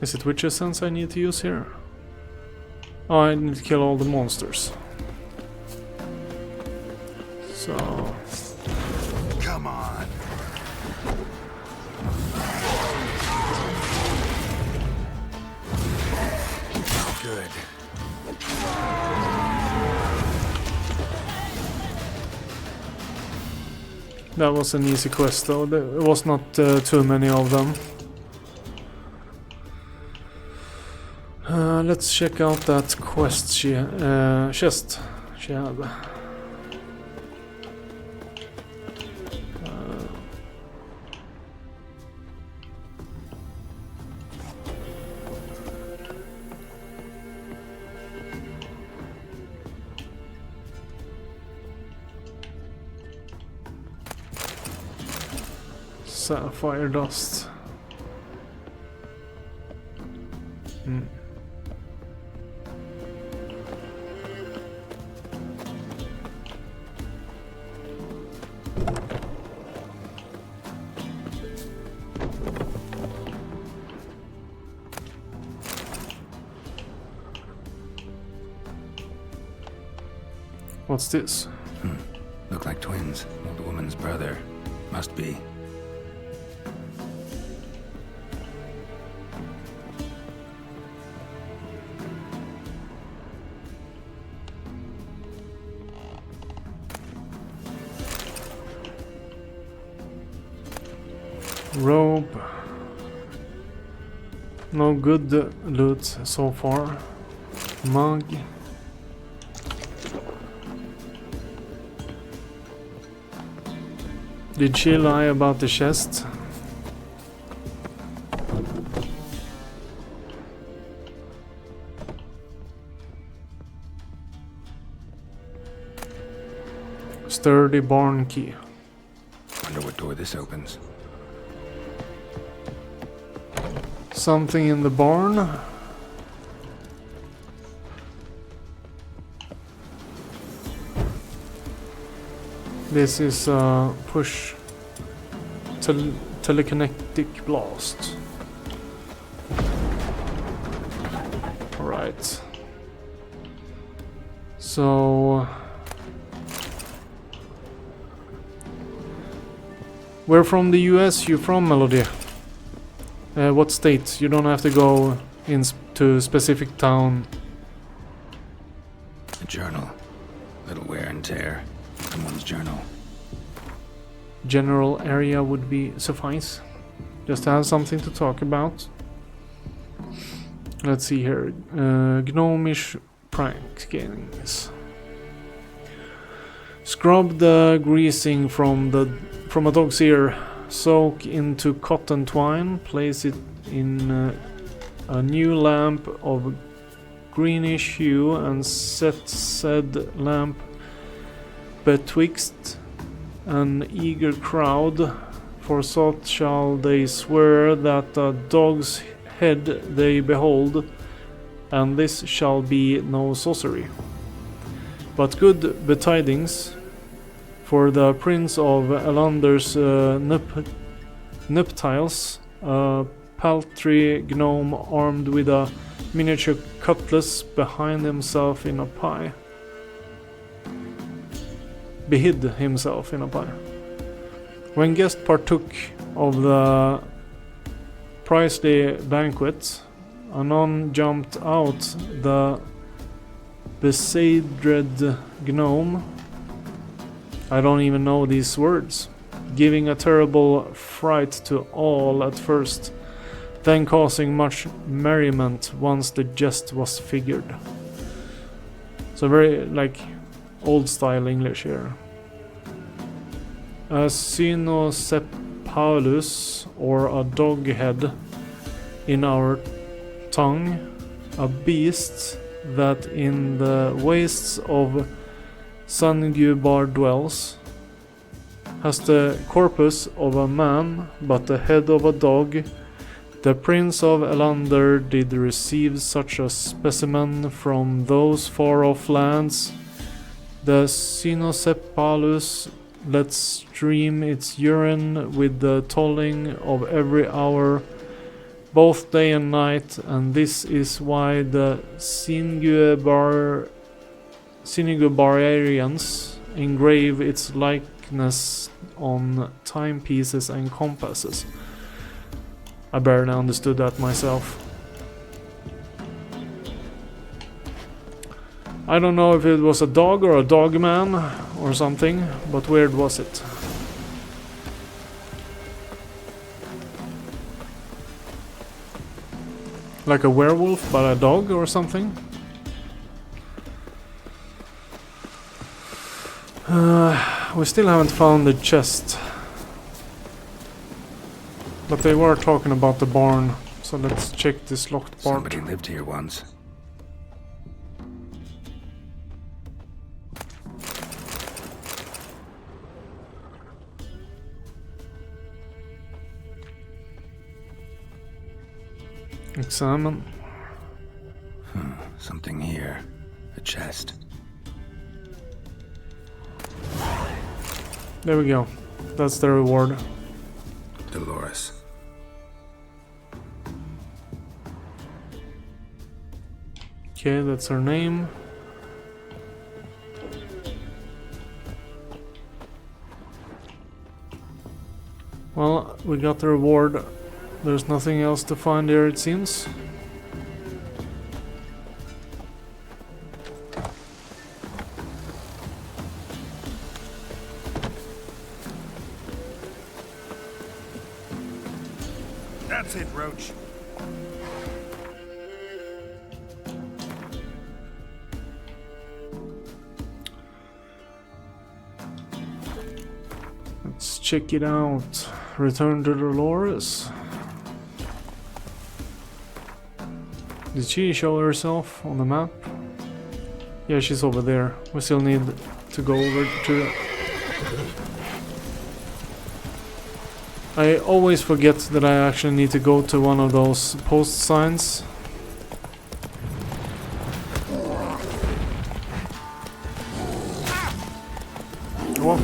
Is it witch essence I need to use here? Oh, I need to kill all the monsters. So... Come on. Good. That was an easy quest though. There was not too many of them. Let's check out that quest chest she had. Sapphire dust. What's this? Look like twins. Old woman's brother. Must be. Robe. No good loot so far. Mug. Did she lie about the chest? Sturdy barn key. Wonder what door this opens. Something in the barn. This is a push telekinetic blast. Alright. So... We're from the US, you from, Melody? What state? You don't have to go into a specific town. A journal. Little wear and tear. Someone's journal. General area would be suffice. Just to have something to talk about. Let's see here. Gnomish prank games. Scrub the greasing from a dog's ear. Soak into cotton twine. Place it in a new lamp of greenish hue and set said lamp betwixt an eager crowd, for so shall they swear that a dog's head they behold, and this shall be no sorcery, but good betidings for the Prince of Elander's nuptials, a paltry gnome armed with a miniature cutlass behind himself in a pie. Behid himself in a pie. When guest partook of the priestly banquet, anon jumped out the besaidred gnome. I don't even know these words. Giving a terrible fright to all at first, then causing much merriment once the jest was figured. So very like old style English here. A cynocephalus, or a dog head in our tongue, a beast that in the wastes of Sungubar dwells, has the corpus of a man, but the head of a dog. The Prince of Elander did receive such a specimen from those far-off lands. The Cynocephalus Let's stream its urine with the tolling of every hour, both day and night, and this is why the Sinugubarians engrave its likeness on timepieces and compasses. I barely understood that myself. I don't know if it was a dog or a dog man or something, but weird was it. Like a werewolf, but a dog or something? We still haven't found the chest. But they were talking about the barn, so let's check this locked part. Somebody lived here once. Examine. Something here. A chest. There we go. That's the reward. Dolores. Okay, that's her name. Well, we got the reward. There's nothing else to find here, it seems. That's it, Roach. Let's check it out. Return to Dolores. Did she show herself on the map? Yeah, she's over there. We still need to go over to... I always forget that I actually need to go to one of those post signs. Whoa.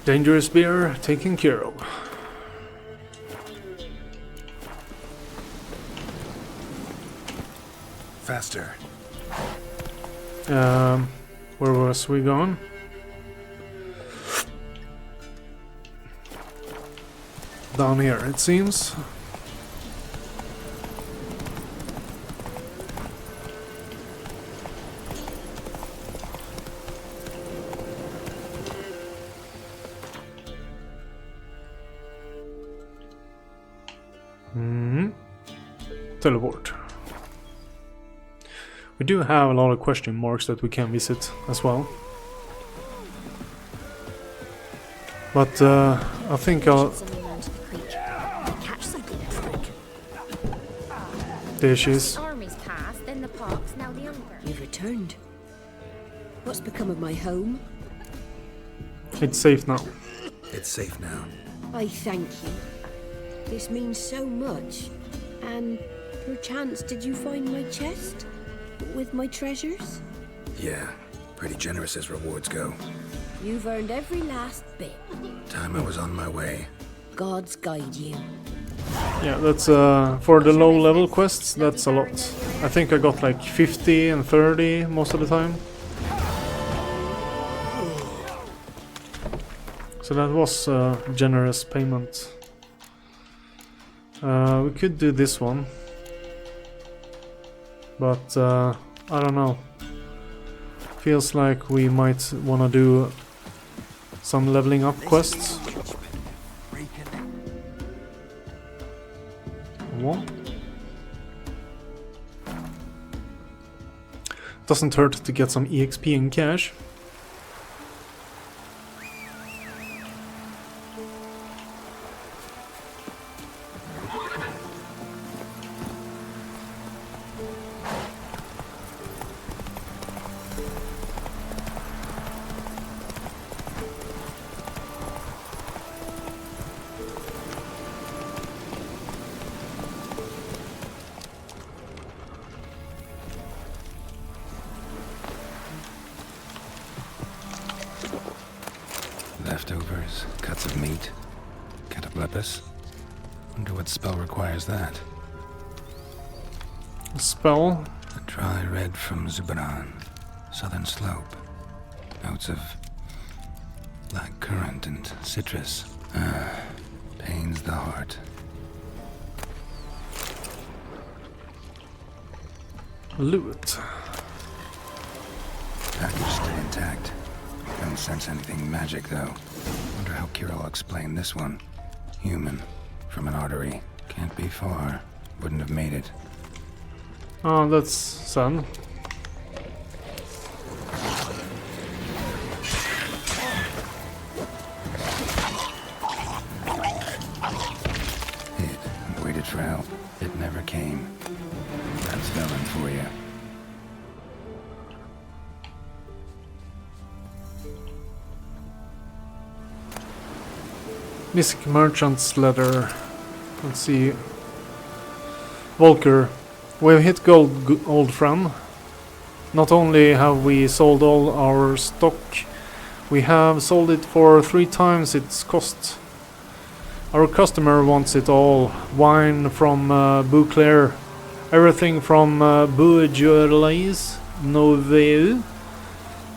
Dangerous beer taken care of. Faster. Where was we gone? Down here, it seems. Teleport. We do have a lot of question marks that we can visit as well. But I think I'll... There she is. Army's passed, then the park's now the Younger. You've returned. What's become of my home? It's safe now. It's safe now. I thank you. This means so much. And perchance did you find my chest? With my treasures? Yeah, pretty generous as rewards go. You've earned every last bit. Time I was on my way. God's guide you. Yeah, that's for the low level quests, that's a lot. I think I got like 50 and 30 most of the time. So that was generous payment. We could do this one. But I don't know. Feels like we might want to do some leveling up quests. One. Doesn't hurt to get some EXP and cash. of meat. Cataplepis? Wonder what spell requires that. A spell? A dry red from Zubaran. Southern slope. Notes of black currant and citrus. Pains the heart. Loot. Package still intact. Don't sense anything magic, though. Wonder how Kira will explain this one. Human. From an artery. Can't be far. Wouldn't have made it. Oh, that's sad. Hid and waited for help. It never came. That's Velen for you. Mystic Merchant's letter. Let's see. Volker. We've hit gold, old friend. Not only have we sold all our stock, we have sold it for 3 times its cost. Our customer wants it all. Wine from Beauclair. Everything from Beaujolais, Nouveau,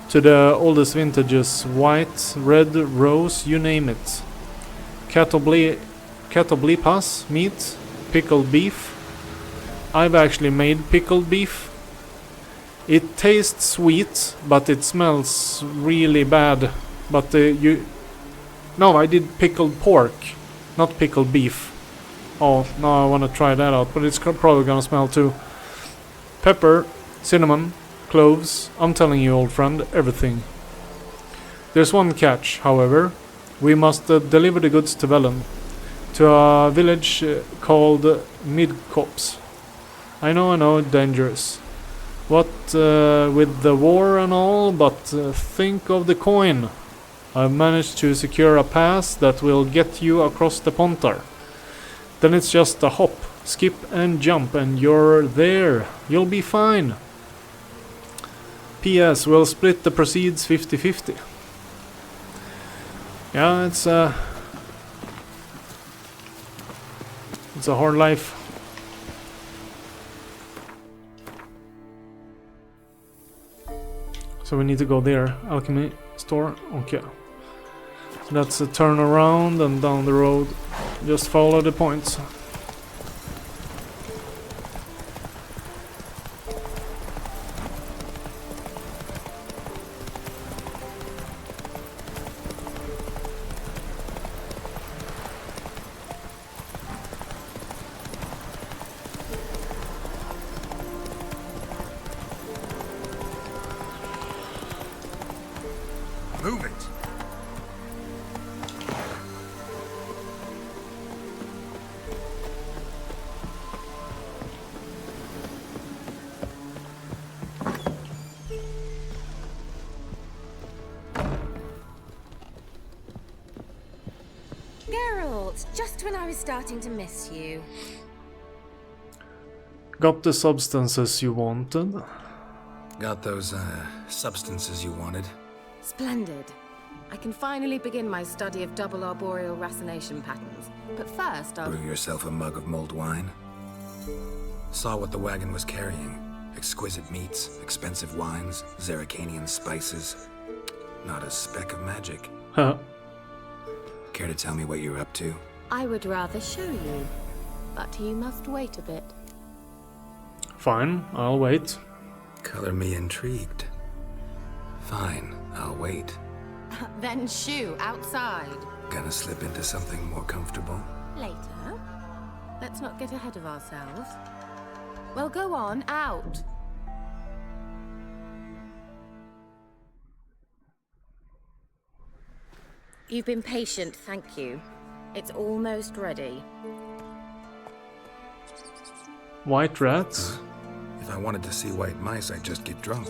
to the oldest vintages. White, red, rose, you name it. Catoblipas, meat, pickled beef. I've actually made pickled beef. It tastes sweet, but it smells really bad. But No, I did pickled pork, not pickled beef. Oh, now I want to try that out, but it's probably gonna smell too. Pepper, cinnamon, cloves. I'm telling you, old friend, everything. There's one catch, however. We must deliver the goods to Velen, to a village called Midkops. I know, dangerous. What with the war and all, but think of the coin. I've managed to secure a pass that will get you across the Pontar. Then it's just a hop, skip and jump and you're there. You'll be fine. P.S. We'll split the proceeds 50-50. Yeah, it's a hard life. So we need to go there. Alchemy store. Okay. So that's a turn around and down the road. Just follow the points. Move it. Geralt, just when I was starting to miss you. Got the substances you wanted. Got those, substances you wanted? Splendid. I can finally begin my study of double arboreal racination patterns. But first, I'll... Brew yourself a mug of mulled wine? Saw what the wagon was carrying. Exquisite meats, expensive wines, Zeracanian spices. Not a speck of magic. Huh. Care to tell me what you're up to? I would rather show you. But you must wait a bit. Fine, I'll wait. Color me intrigued. Fine, I'll wait. Then shoo, outside. Gonna slip into something more comfortable? Later. Let's not get ahead of ourselves. Well, go on, out. You've been patient, thank you. It's almost ready. White rats? If I wanted to see white mice, I'd just get drunk.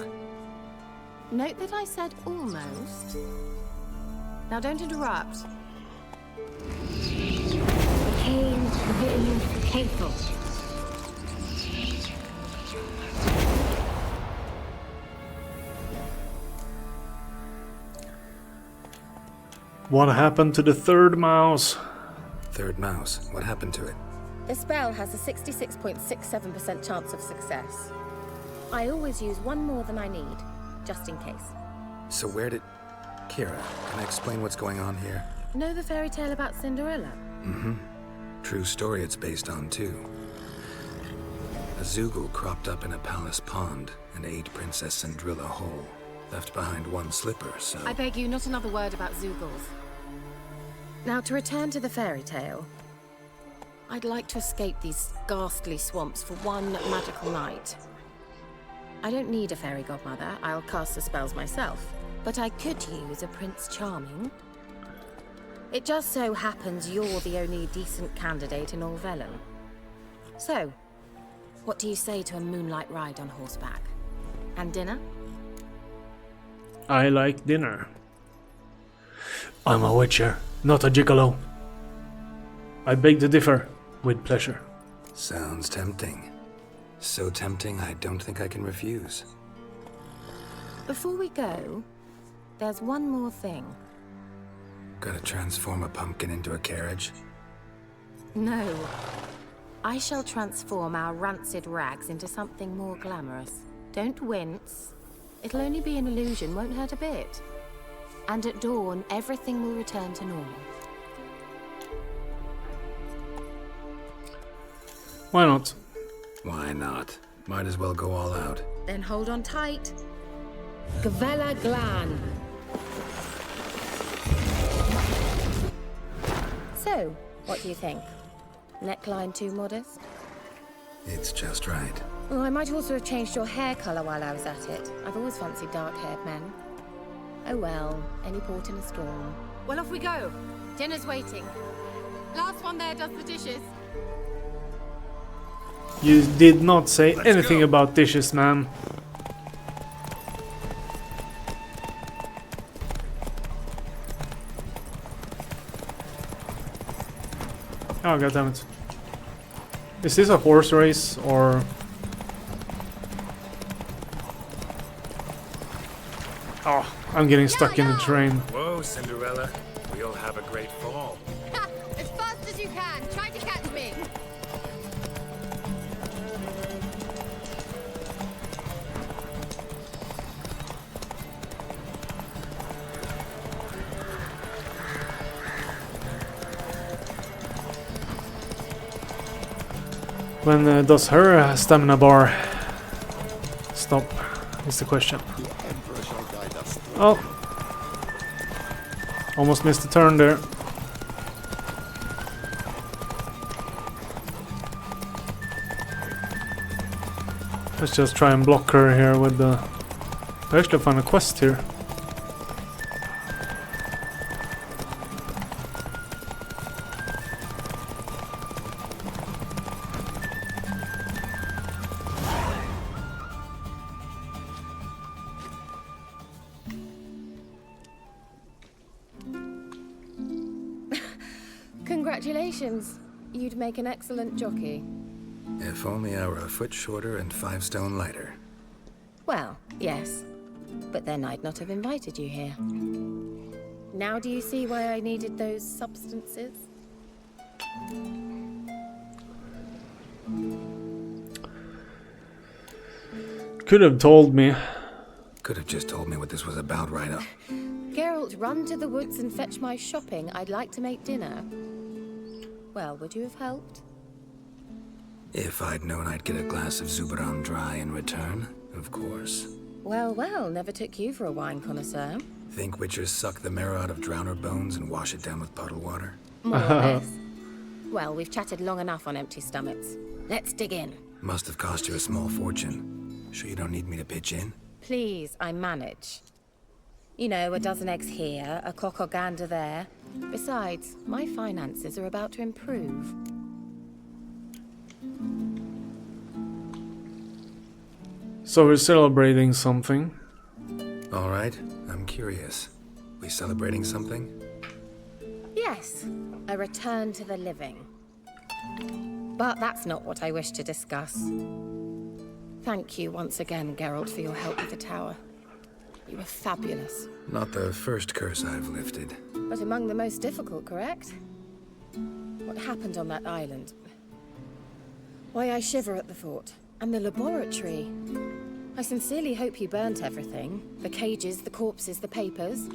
Note that I said almost. Now don't interrupt. Cane written careful. What happened to the third mouse? Third mouse. What happened to it? The spell has a 66.67% chance of success. I always use one more than I need, just in case. So where did... Kira, can I explain what's going on here? Know the fairy tale about Cinderella? Mm-hmm. True story it's based on, too. A Zoogle cropped up in a palace pond and ate Princess Cinderella whole. Left behind one slipper, so... I beg you, not another word about Zoogles. Now, to return to the fairy tale, I'd like to escape these ghastly swamps for one magical night. I don't need a fairy godmother, I'll cast the spells myself. But I could use a Prince Charming. It just so happens you're the only decent candidate in all Vellum. So, what do you say to a moonlight ride on horseback? And dinner? I like dinner. I'm a witcher, not a gigolo. I beg to differ, with pleasure. Sounds tempting. So tempting, I don't think I can refuse. Before we go, there's one more thing. Gotta transform a pumpkin into a carriage? No. I shall transform our rancid rags into something more glamorous. Don't wince. It'll only be an illusion, won't hurt a bit. And at dawn, everything will return to normal. Why not? Why not? Might as well go all out. Then hold on tight. Gavella Glan. So, what do you think? Neckline too modest? It's just right. Well, I might also have changed your hair colour while I was at it. I've always fancied dark-haired men. Oh well, any port in a storm. Well, off we go. Dinner's waiting. Last one there does the dishes. You did not say anything about dishes, ma'am. Oh, goddammit. Is this a horse race, or... Oh, I'm getting stuck in the train. Whoa, Cinderella. We'll have a great fall. As fast as you can. Try to catch me. When does her stamina bar stop, is the question. Oh! Almost missed the turn there. Let's just try and block her here with the... I actually found a quest here. Congratulations. You'd make an excellent jockey. If only I were a foot shorter and 5 stone lighter. Well, yes. But then I'd not have invited you here. Now do you see why I needed those substances? Could have told me. Could have just told me what this was about right up. Geralt, run to the woods and fetch my shopping. I'd like to make dinner. Well, would you have helped? If I'd known I'd get a glass of Zubaram dry in return, of course. Well, well, never took you for a wine connoisseur. Think witchers suck the marrow out of drowner bones and wash it down with puddle water? More or less. Well, we've chatted long enough on empty stomachs. Let's dig in. Must have cost you a small fortune. Sure you don't need me to pitch in? Please, I manage. You know, a dozen eggs here, a cock or gander there. Besides, my finances are about to improve. So we're celebrating something. All right, I'm curious. We celebrating something? Yes, a return to the living. But that's not what I wish to discuss. Thank you once again, Geralt, for your help with the tower. You were fabulous. Not the first curse I've lifted. but among the most difficult, correct? What happened on that island? Why I shiver at the thought. And the laboratory. I sincerely hope you burnt everything. The cages, the corpses, the papers.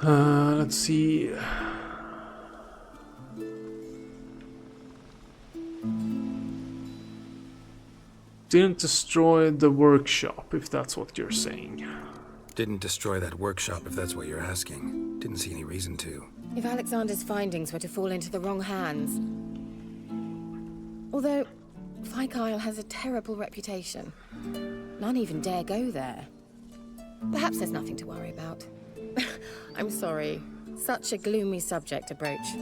Let's see. Didn't destroy the workshop, if that's what you're saying. Didn't destroy that workshop, if that's what you're asking. Didn't see any reason to. If Alexander's findings were to fall into the wrong hands. Although, Fyke Isle has a terrible reputation. None even dare go there. Perhaps there's nothing to worry about. I'm sorry. Such a gloomy subject to broach.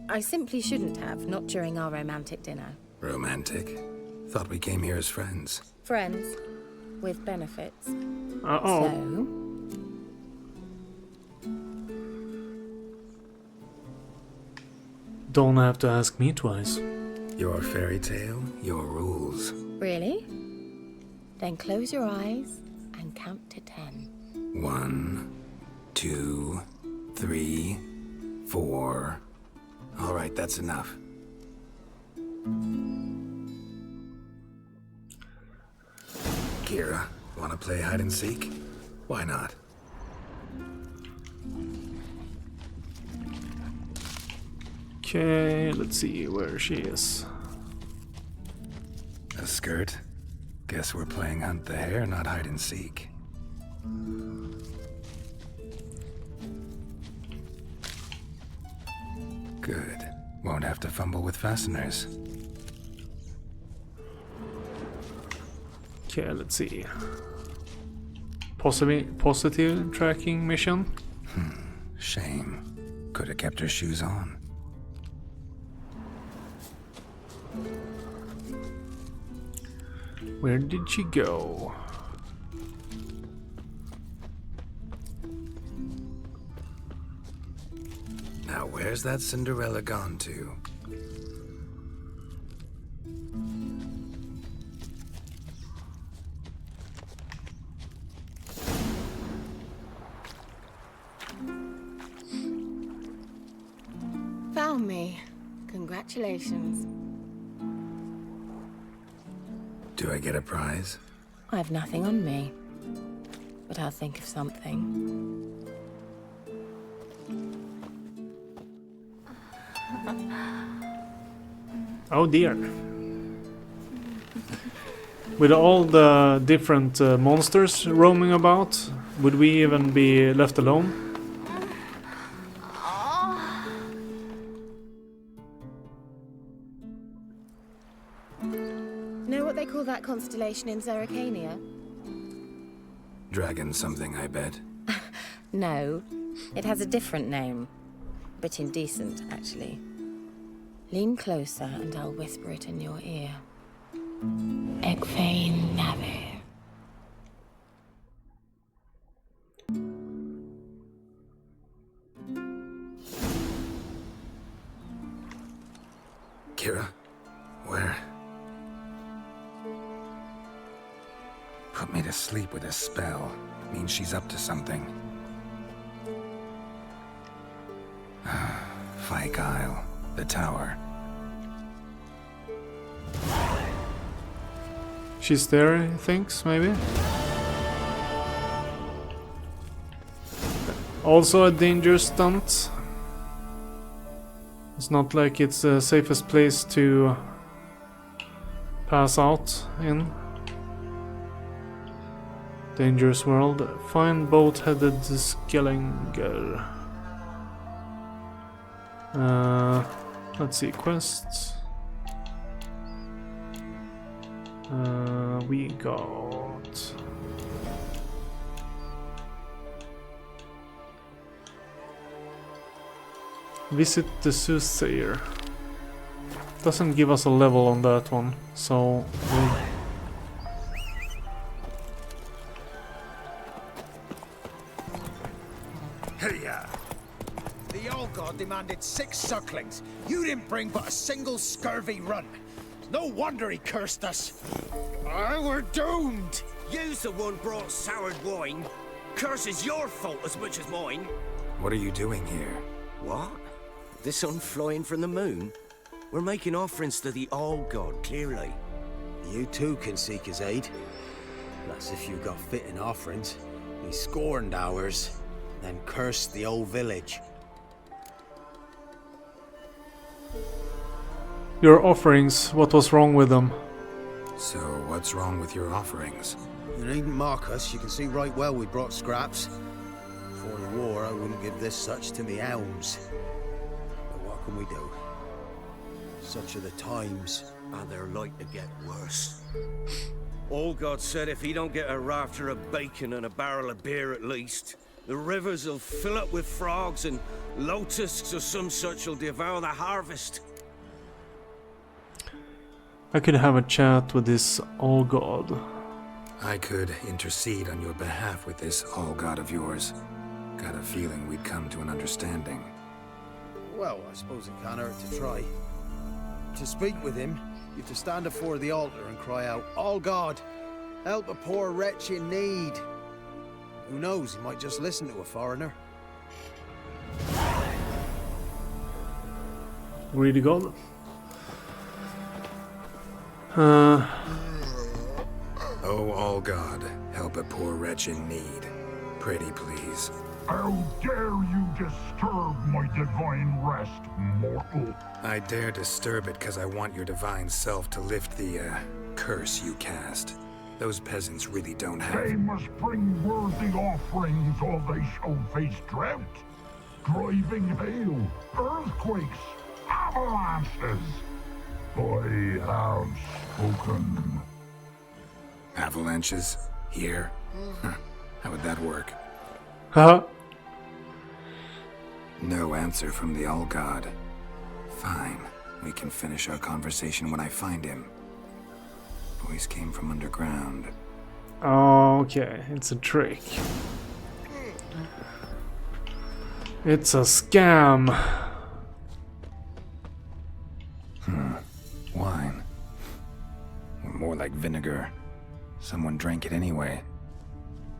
I simply shouldn't have, not during our romantic dinner. Romantic? Thought we came here as friends. Friends. With benefits. Uh-oh. So... Don't have to ask me twice. Your fairy tale, your rules. Really? Then close your eyes and count to 10. 1, 2, 3, 4. All right, that's enough. Kira, wanna play hide and seek? Why not? Okay, let's see where she is. A skirt? Guess we're playing hunt the hare, not hide and seek. Good. Won't have to fumble with fasteners. Okay, let's see. Positive tracking mission. Shame. Could have kept her shoes on. Where did she go? Now where's that Cinderella gone to? Found me. Congratulations. Do I get a prize? I have nothing on me. But I'll think of something. Oh dear. With all the different monsters roaming about, would we even be left alone? Know what they call that constellation in Zerrikania? Dragon something, I bet. No, it has a different name. A bit indecent, actually. Lean closer and I'll whisper it in your ear. Egfain Nave. Kira? Where? Put me to sleep with a spell. Means she's up to something. Fyke Isle. The tower. She's there, he thinks, maybe? Also a dangerous stunt. It's not like it's the safest place to pass out in. Dangerous world. Find boat-headed Skellinger. Let's see, quests. We got... Visit the Soothsayer. Doesn't give us a level on that one, so... Hiya! The old god demanded 6 sucklings. You didn't bring but a single scurvy run. No wonder he cursed us. We're doomed. You's the one brought soured wine. Curse is your fault as much as mine. What are you doing here? What? The sun flying from the moon? We're making offerings to the All-God, clearly. You too can seek his aid. That's if you got fitting offerings. He scorned ours, then cursed the old village. Your offerings, what was wrong with them? So, what's wrong with your offerings? You needn't mock us. You can see right well we brought scraps. Before the war, I wouldn't give this such to me elms. But what can we do? Such are the times. And they're like to get worse. All-God said if he don't get a rafter of bacon and a barrel of beer at least, the rivers will fill up with frogs and locusts or some such will devour the harvest. I could have a chat with this All-God. I could intercede on your behalf with this all-god of yours. Got a feeling we'd come to an understanding. Well, I suppose it can't hurt to try. To speak with him, you have to stand before the altar and cry out, "All God, help a poor wretch in need." Who knows, he might just listen to a foreigner. Greedy God. Oh, all God, help a poor wretch in need. Pretty please. How dare you disturb my divine rest, mortal? I dare disturb it because I want your divine self to lift the, curse you cast. Those peasants really don't have... They must bring worthy offerings or they shall face drought, driving hail, earthquakes, avalanches. I have spoken. Avalanches? Here? How would that work? Haha. No answer from the All-God. Fine. We can finish our conversation when I find him. Voice came from underground. Okay, it's a trick. It's a scam. Wine. Or more like vinegar. Someone drank it anyway.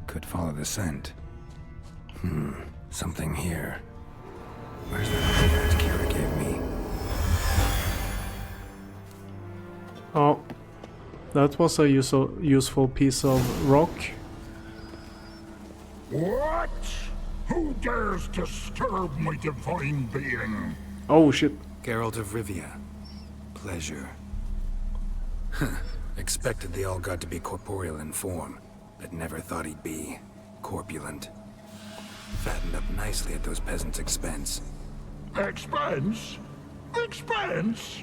Could follow the scent. Something here. Where's that Kira gave me? Oh, that was a useful piece of rock. What? Who dares disturb my divine being? Oh shit. Geralt of Rivia. Pleasure. Expected the All-God to be corporeal in form, but never thought he'd be corpulent. Fattened up nicely at those peasants' expense. Expense? Expense?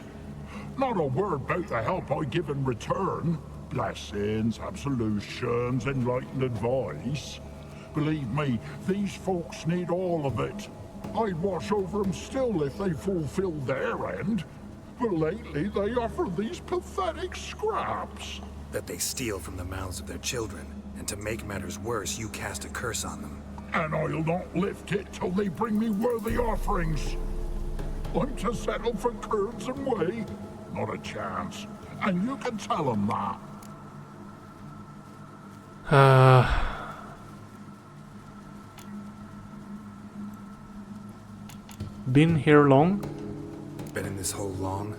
Not a word about the help I give in return. Blessings, absolutions, enlightened advice. Believe me, these folks need all of it. I'd watch over them still if they fulfilled their end. But lately they offer these pathetic scraps. That they steal from the mouths of their children, and to make matters worse, you cast a curse on them. And I'll not lift it till they bring me worthy offerings. I'm to settle for curds and whey? Not a chance. And you can tell them that. Been here long? Been in this hole long?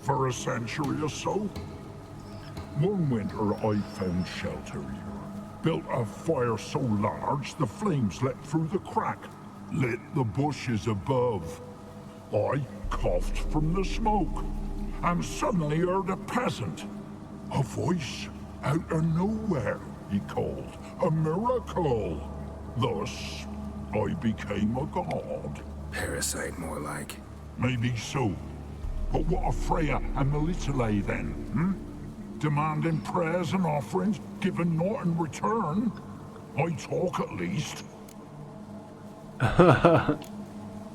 For a century or so. One winter I found shelter here. Built a fire so large the flames leapt through the crack, lit the bushes above. I coughed from the smoke, and suddenly heard a peasant. A voice out of nowhere, he called. A miracle. Thus, I became a god. Parasite, more like. Maybe so. But what of Freya and Melitele then, Demanding prayers and offerings, given naught in return? I talk at least.